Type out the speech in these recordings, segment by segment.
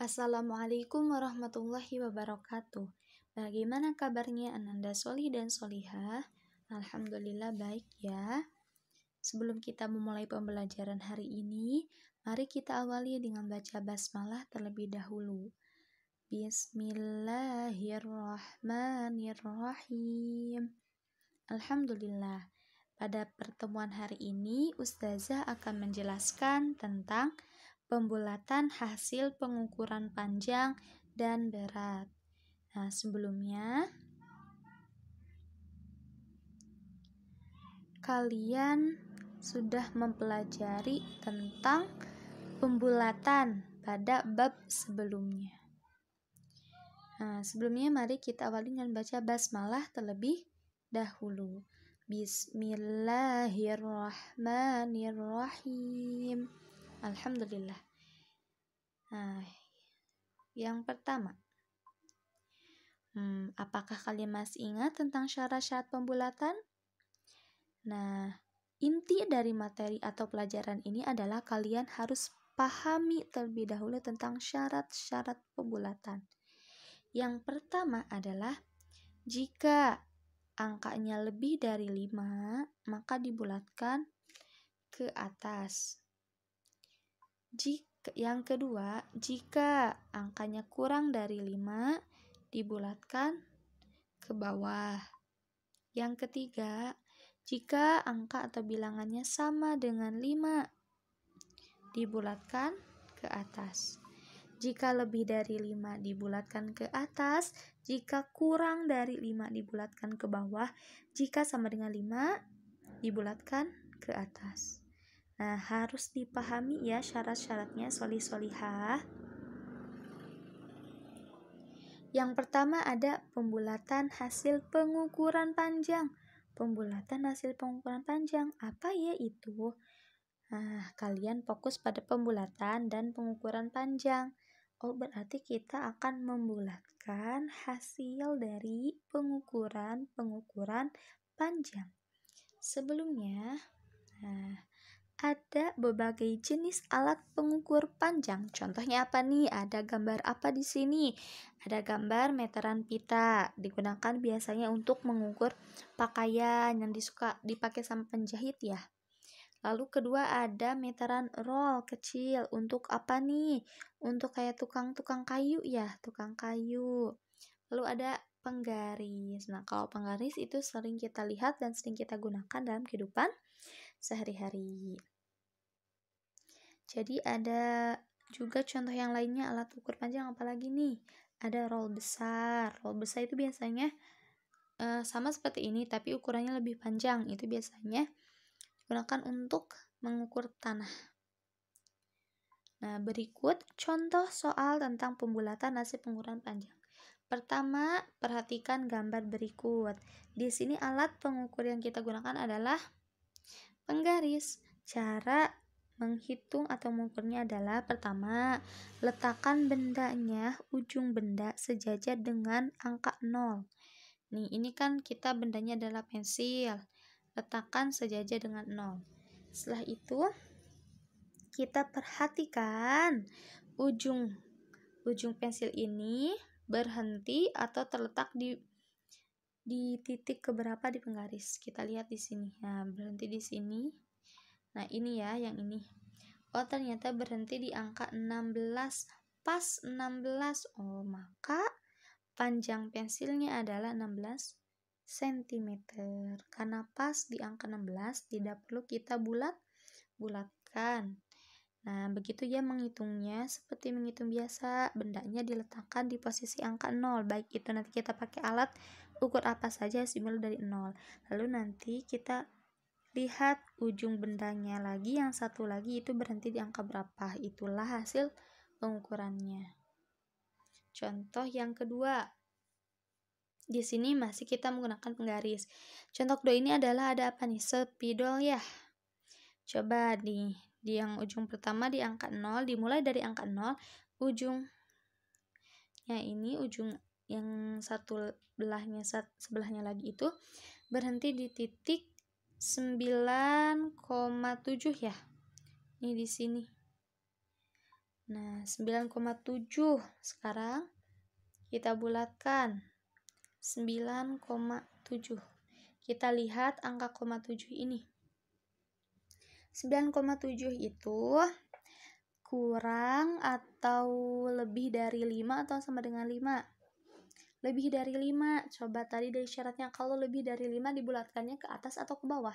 Assalamualaikum warahmatullahi wabarakatuh. Bagaimana kabarnya Ananda Solih dan Solihah? Alhamdulillah baik ya. Sebelum kita memulai pembelajaran hari ini, mari kita awali dengan baca basmalah terlebih dahulu. Bismillahirrahmanirrahim. Alhamdulillah. Pada pertemuan hari ini, Ustazah akan menjelaskan tentang pembulatan hasil pengukuran panjang dan berat. Nah, sebelumnya kalian sudah mempelajari tentang pembulatan pada bab sebelumnya. Nah, sebelumnya mari kita awali dengan baca basmalah terlebih dahulu. Bismillahirrahmanirrahim. Alhamdulillah. Nah, yang pertama, apakah kalian masih ingat tentang syarat-syarat pembulatan? Nah, inti dari materi atau pelajaran ini adalah kalian harus pahami terlebih dahulu tentang syarat-syarat pembulatan. Yang pertama adalah jika angkanya lebih dari 5, maka dibulatkan ke atas. Yang kedua, jika angkanya kurang dari 5, dibulatkan ke bawah. Yang ketiga, jika angka atau bilangannya sama dengan 5, dibulatkan ke atas. Jika lebih dari 5, dibulatkan ke atas. Jika kurang dari 5, dibulatkan ke bawah. Jika sama dengan 5, dibulatkan ke atas. Nah, harus dipahami ya syarat-syaratnya solih-solihah. Yang pertama ada pembulatan hasil pengukuran panjang. Pembulatan hasil pengukuran panjang, apa ya itu? Nah, kalian fokus pada pembulatan dan pengukuran panjang. Oh, berarti kita akan membulatkan hasil dari pengukuran panjang. Sebelumnya, ada berbagai jenis alat pengukur panjang. Contohnya apa nih? Ada gambar apa di sini? Ada gambar meteran pita. Digunakan biasanya untuk mengukur pakaian yang dipakai sama penjahit ya. Lalu kedua ada meteran roll kecil. Untuk apa nih? Untuk kayak tukang kayu ya, tukang kayu. Lalu ada penggaris. Nah, kalau penggaris itu sering kita lihat dan sering kita gunakan dalam kehidupan sehari-hari. Jadi ada juga contoh yang lainnya alat ukur panjang apalagi nih? Ada roll besar. Roll besar itu biasanya sama seperti ini tapi ukurannya lebih panjang. Itu biasanya digunakan untuk mengukur tanah. Nah, berikut contoh soal tentang pembulatan hasil pengukuran panjang. Pertama, perhatikan gambar berikut. Di sini alat pengukur yang kita gunakan adalah penggaris. Cara menghitung atau mengukurnya adalah pertama, letakkan bendanya, ujung benda sejajar dengan angka 0. Nih, ini kan kita bendanya adalah pensil. Letakkan sejajar dengan 0. Setelah itu, kita perhatikan ujung pensil ini berhenti atau terletak di titik keberapa di penggaris. Kita lihat di sini. Nah, berhenti di sini. Nah, ini ya, yang ini. Oh, ternyata berhenti di angka 16. Pas 16. Oh, maka panjang pensilnya adalah 16 cm. Karena pas di angka 16, tidak perlu kita bulatkan. Nah, begitu ya menghitungnya, seperti menghitung biasa, bendanya diletakkan di posisi angka 0. Baik itu nanti kita pakai alat ukur apa saja dimulai dari 0. Lalu nanti kita lihat ujung bendanya lagi, yang satu lagi itu berhenti di angka berapa. Itulah hasil pengukurannya. Contoh yang kedua. Di sini masih kita menggunakan penggaris. Contoh kedua ini adalah ada apa nih? Spidol ya. Coba nih, di yang ujung pertama di angka 0, dimulai dari angka 0, ujungnya ini, ujung yang sebelahnya lagi itu berhenti di titik 9,7 ya. Ini di sini. Nah, 9,7. Sekarang kita bulatkan 9,7. Kita lihat angka 0,7 ini. 9,7 itu kurang atau lebih dari 5 atau sama dengan 5? Lebih dari 5. Coba tadi dari syaratnya, kalau lebih dari 5 dibulatkannya ke atas atau ke bawah?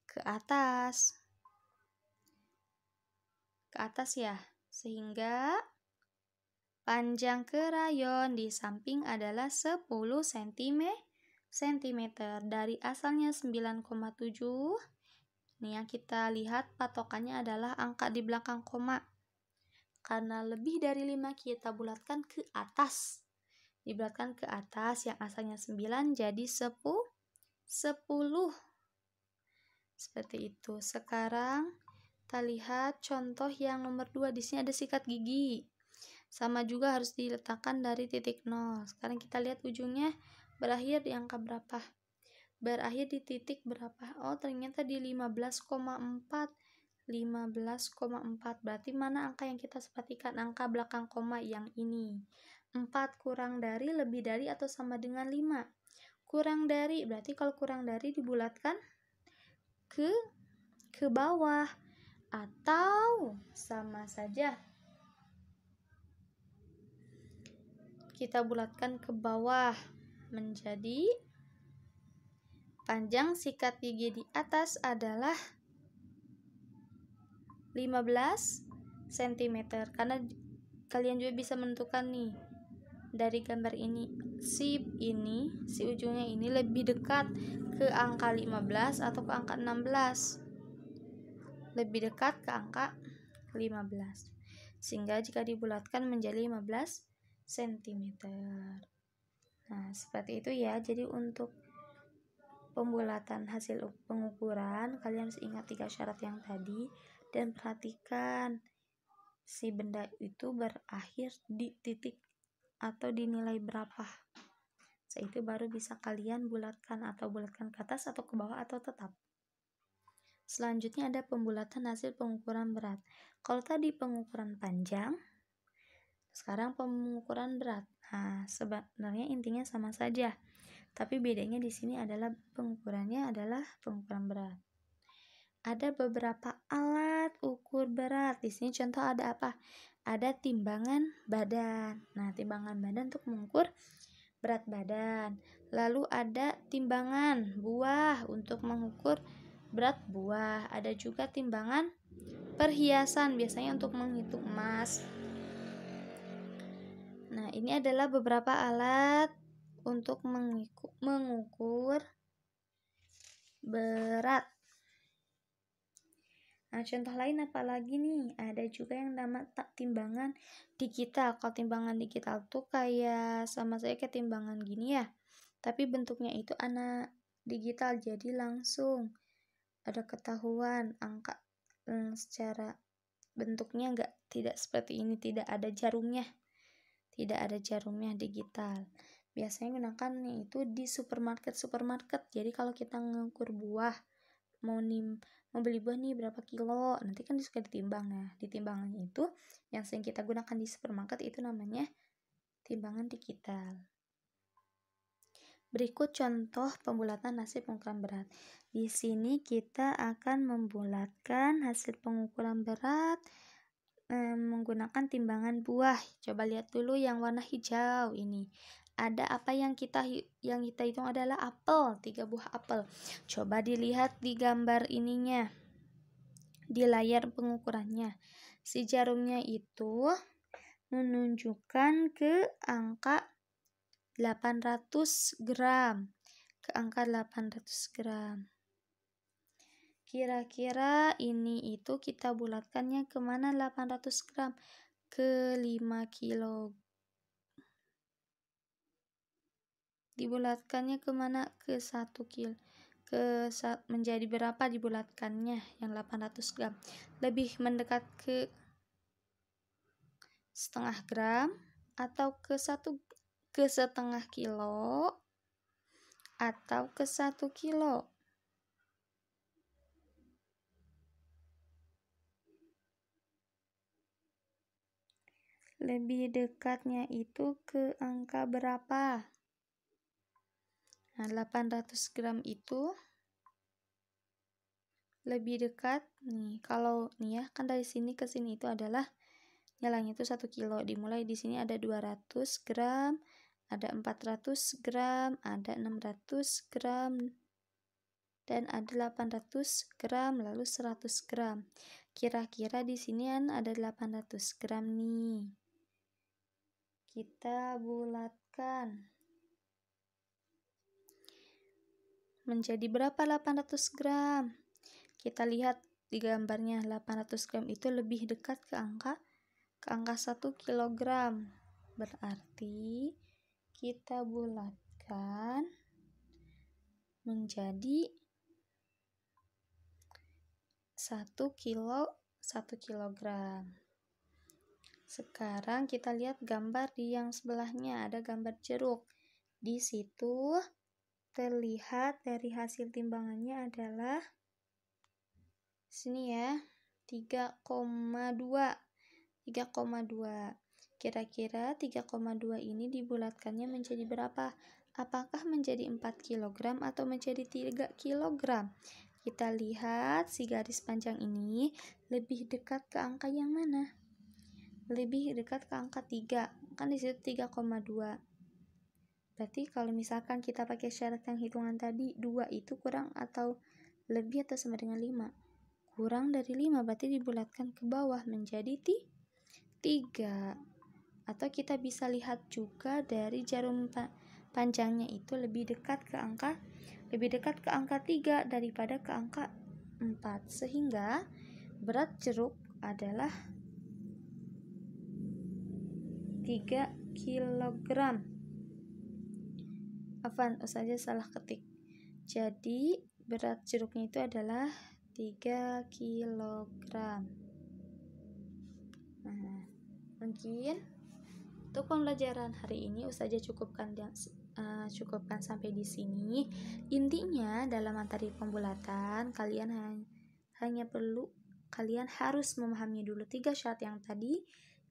Ke atas. Ke atas ya. Sehingga panjang kerayon di samping adalah 10 cm. Dari asalnya 9,7. Ini yang kita lihat patokannya adalah angka di belakang koma. Karena lebih dari 5 kita bulatkan ke atas. Dibulatkan ke atas yang asalnya 9 jadi 10. Seperti itu. Sekarang kita lihat contoh yang nomor 2. Di sini ada sikat gigi. Sama juga harus diletakkan dari titik 0. Sekarang kita lihat ujungnya berakhir di angka berapa? Berakhir di titik berapa? Oh, ternyata di 15,4. 15,4. Berarti mana angka yang kita perhatikan? Angka belakang koma yang ini. 4 kurang dari, lebih dari, atau sama dengan 5? Kurang dari. Berarti kalau kurang dari dibulatkan ke bawah. Atau sama saja. Kita bulatkan ke bawah. Menjadi panjang sikat gigi di atas adalah 15 cm. Karena kalian juga bisa menentukan nih dari gambar ini, si ujungnya ini lebih dekat ke angka 15 atau ke angka 16. Lebih dekat ke angka 15. Sehingga jika dibulatkan menjadi 15 cm. Nah, seperti itu ya. Jadi untuk pembulatan hasil pengukuran, kalian harus ingat 3 syarat yang tadi dan perhatikan si benda itu berakhir di titik atau di nilai berapa. Setelah itu baru bisa kalian bulatkan, atau bulatkan ke atas atau ke bawah atau tetap. Selanjutnya ada pembulatan hasil pengukuran berat. Kalau tadi pengukuran panjang, sekarang pengukuran berat. Nah, sebenarnya intinya sama saja. Tapi bedanya di sini adalah pengukurannya adalah pengukuran berat. Ada beberapa alat ukur berat. Di sini contoh ada apa? Ada timbangan badan. Nah, timbangan badan untuk mengukur berat badan. Lalu ada timbangan buah untuk mengukur berat buah. Ada juga timbangan perhiasan, biasanya untuk menghitung emas. Nah, ini adalah beberapa alat untuk mengukur berat. Nah, contoh lain apa lagi nih? Ada juga yang nama timbangan digital. Kalau timbangan digital tuh kayak sama saya kayak timbangan gini ya. Tapi bentuknya itu digital, jadi langsung ada ketahuan angka secara bentuknya tidak seperti ini, tidak ada jarumnya. Tidak ada jarumnya, digital. Biasanya gunakan itu di supermarket. Jadi kalau kita mengukur buah, mau beli buah nih berapa kilo, nanti kan suka ditimbang. Nah, di timbangan itu yang sering kita gunakan di supermarket itu namanya timbangan digital. Berikut contoh pembulatan hasil pengukuran berat. Di sini kita akan membulatkan hasil pengukuran berat menggunakan timbangan buah. Coba lihat dulu yang warna hijau ini. Ada apa yang kita hitung adalah apel, 3 buah apel. Coba dilihat di gambar ininya, di layar pengukurannya. Si jarumnya itu menunjukkan ke angka 800 gram. Ke angka 800 gram. Kira-kira ini itu kita bulatkannya kemana 800 gram? Ke 5 kilo. Dibulatkannya kemana? Ke 1 kilo. Menjadi berapa dibulatkannya yang 800 gram? Lebih mendekat ke setengah gram atau ke setengah kilo atau ke 1 kilo? Lebih dekatnya itu ke angka berapa? Nah, 800 gram itu lebih dekat nih. Kalau nih ya, kan dari sini ke sini itu adalah nilainya itu 1 kilo. Dimulai di sini ada 200 gram, ada 400 gram, ada 600 gram, dan ada 800 gram, lalu 100 gram. Kira-kira di sini kan ada 800 gram nih. Kita bulatkan. Menjadi berapa 800 gram? Kita lihat di gambarnya, 800 gram itu lebih dekat ke angka 1 kilogram. Berarti kita bulatkan menjadi 1 kilogram. Sekarang kita lihat gambar di yang sebelahnya, ada gambar jeruk. Di situ terlihat dari hasil timbangannya adalah sini ya, 3,2. Kira-kira 3,2 ini dibulatkannya menjadi berapa? Apakah menjadi 4 kg atau menjadi 3 kg? Kita lihat si garis panjang ini lebih dekat ke angka yang mana? Lebih dekat ke angka 3. Kan di situ 3,2. Berarti kalau misalkan kita pakai syarat yang hitungan tadi, 2 itu kurang atau lebih atau sama dengan 5? Kurang dari 5, berarti dibulatkan ke bawah menjadi 3. Atau kita bisa lihat juga dari jarum panjangnya itu lebih dekat ke angka 3 daripada ke angka 4. Sehingga berat jeruk adalah 3 kg. Ustazah salah ketik. Jadi berat jeruknya itu adalah 3 kg. Nah, mungkin untuk pembelajaran hari ini Ustazah cukupkan sampai di sini. Intinya dalam materi pembulatan kalian harus memahami dulu 3 syarat yang tadi.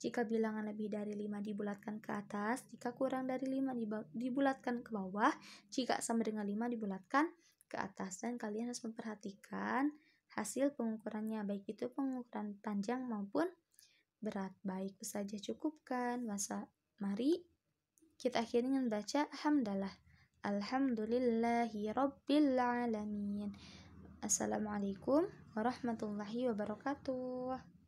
Jika bilangan lebih dari 5 dibulatkan ke atas, jika kurang dari 5 dibulatkan ke bawah, jika sama dengan 5 dibulatkan ke atas. Dan kalian harus memperhatikan hasil pengukurannya, baik itu pengukuran panjang maupun berat. Baik, saja cukupkan. Mari kita akhiri dengan baca hamdalah. Alhamdulillahi rabbil alamin. Assalamualaikum warahmatullahi wabarakatuh.